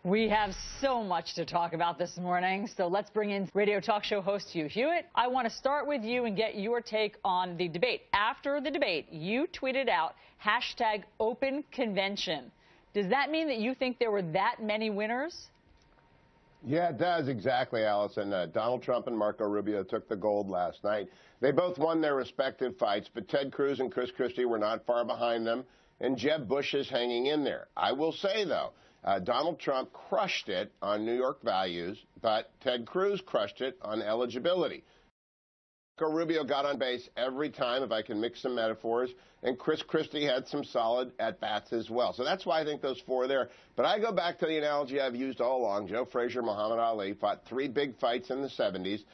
We have so much to talk about this morning, so let's bring in radio talk show host Hugh Hewitt. I want to start with you and get your take on the debate. After the debate, you tweeted out #OpenConvention. Does that mean that you think there were that many winners? Yeah, it does, exactly, Allison. Donald Trump and Marco Rubio took the gold last night. They both won their respective fights, but Ted Cruz and Chris Christie were not far behind them, and Jeb Bush is hanging in there. I will say, though, Donald Trump crushed it on New York values, but Ted Cruz crushed it on eligibility. Marco Rubio got on base every time, if I can mix some metaphors, and Chris Christie had some solid at-bats as well. So that's why I think those four are there. But I go back to the analogy I've used all along. Joe Frazier, Muhammad Ali fought three big fights in the 70s.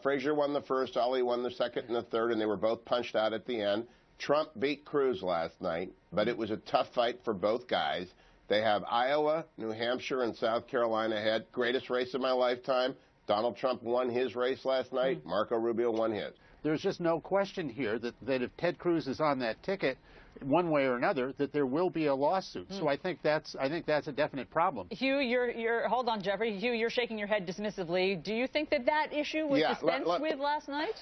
Frazier won the first, Ali won the second and the third, and they were both punched out at the end. Trump beat Cruz last night, but it was a tough fight for both guys. They have Iowa, New Hampshire, and South Carolina ahead. Greatest race of my lifetime. Donald Trump won his race last night. Marco Rubio won his. There's just no question here that if Ted Cruz is on that ticket, one way or another, that there will be a lawsuit. So I think that's a definite problem. Hugh, you're hold on, Jeffrey. Hugh, you're shaking your head dismissively. Do you think that issue was dispensed with last night?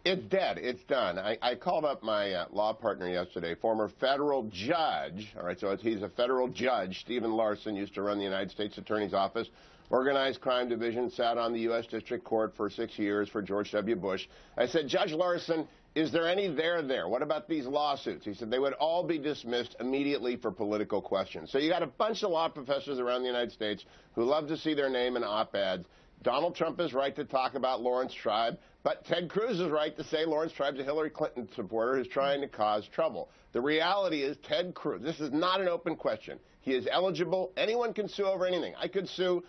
It's dead. It's done. I called up my law partner yesterday, former federal judge. All right, so he's a federal judge. Stephen Larson used to run the United States Attorney's Office. Organized Crime Division, sat on the U.S. District Court for 6 years for George W. Bush. I said, Judge Larson, is there any there? What about these lawsuits? He said they would all be dismissed immediately for political questions. So you got a bunch of law professors around the United States who love to see their name in op-eds. Donald Trump is right to talk about Lawrence Tribe, but Ted Cruz is right to say Lawrence Tribe's a Hillary Clinton supporter who's trying to cause trouble. The reality is Ted Cruz, this is not an open question. He is eligible. Anyone can sue over anything. I could sue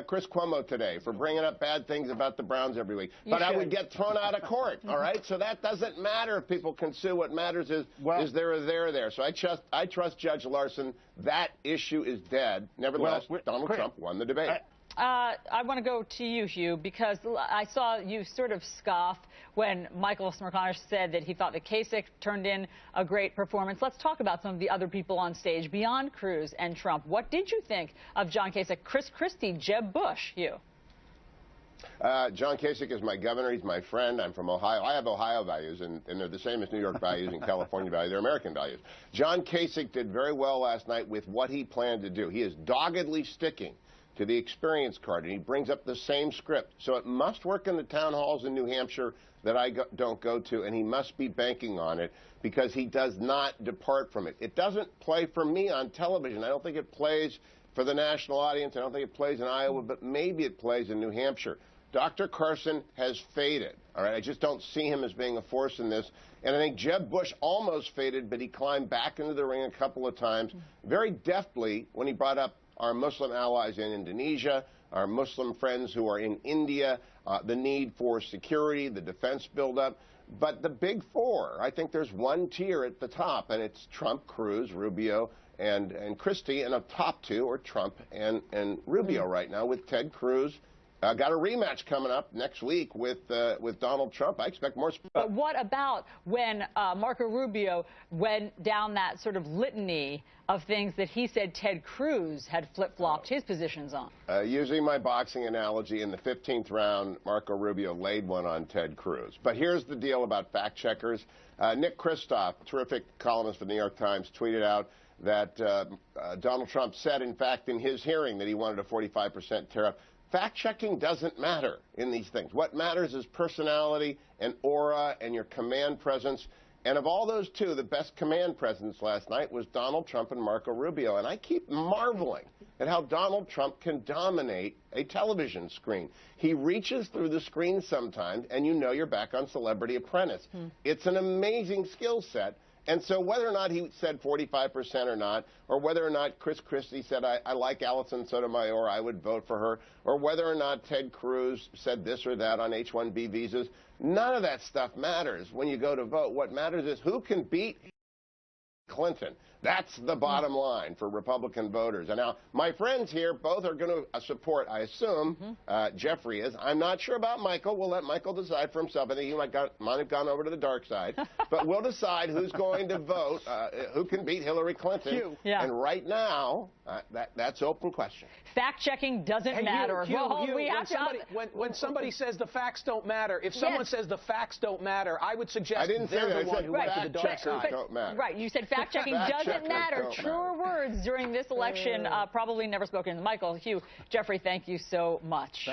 Chris Cuomo today for bringing up bad things about the Browns every week. But I would get thrown out of court, all right? So that doesn't matter if people can sue. What matters is there or there. So I trust Judge Larson. That issue is dead. Nevertheless, Donald Trump won the debate. I want to go to you, Hugh, because I saw you sort of scoff when Michael Smerconish said that he thought that Kasich turned in a great performance. Let's talk about some of the other people on stage beyond Cruz and Trump. What did you think of John Kasich, Chris Christie, Jeb Bush, Hugh? John Kasich is my governor. He's my friend. I'm from Ohio. I have Ohio values, and they're the same as New York values and California values. They're American values. John Kasich did very well last night with what he planned to do. He is doggedly sticking to the experience card, and he brings up the same script. So it must work in the town halls in New Hampshire that I don't go to, and he must be banking on it because he does not depart from it. It doesn't play for me on television. I don't think it plays for the national audience. I don't think it plays in Iowa, but maybe it plays in New Hampshire. Dr. Carson has faded, all right? I just don't see him as being a force in this. And I think Jeb Bush almost faded, but he climbed back into the ring a couple of times, very deftly when he brought up our Muslim allies in Indonesia, our Muslim friends who are in India, the need for security, the defense buildup. But the big four, I think there's one tier at the top, and it's Trump, Cruz, Rubio, and Christie, and a top two are Trump and Rubio right now, with Ted Cruz. Got a rematch coming up next week with Donald Trump. I expect more. But what about when Marco Rubio went down that sort of litany of things that he said Ted Cruz had flip-flopped his positions on? Using my boxing analogy, in the 15th round, Marco Rubio laid one on Ted Cruz. But here's the deal about fact-checkers. Nick Kristof, terrific columnist for the New York Times, tweeted out that Donald Trump said, in fact, in his hearing that he wanted a 45% tariff. Fact-checking doesn't matter in these things. What matters is personality and aura and your command presence. And of all those two, the best command presence last night was Donald Trump and Marco Rubio. And I keep marveling at how Donald Trump can dominate a television screen. He reaches through the screen sometimes, and you know you're back on Celebrity Apprentice. It's an amazing skill set. And so whether or not he said 45% or not, or whether or not Chris Christie said, I like Allison Sotomayor, I would vote for her, or whether or not Ted Cruz said this or that on H-1B visas, none of that stuff matters when you go to vote. What matters is who can beat Clinton. That's the bottom line for Republican voters. And now, my friends here both are going to support, I assume, Jeffrey is. I'm not sure about Michael. We'll let Michael decide for himself. I think he might have gone over to the dark side. But we'll decide who's going to vote, who can beat Hillary Clinton. Hugh. Yeah. And right now, that's open question. Fact-checking doesn't matter. When somebody says the facts don't matter, if someone says the facts don't matter, I would suggest they're the one who went to the dark side. Don't matter. Right, you said fact-checking doesn't matter. Truer words during this election, probably never spoken. Michael, Hugh, Jeffrey, thank you so much.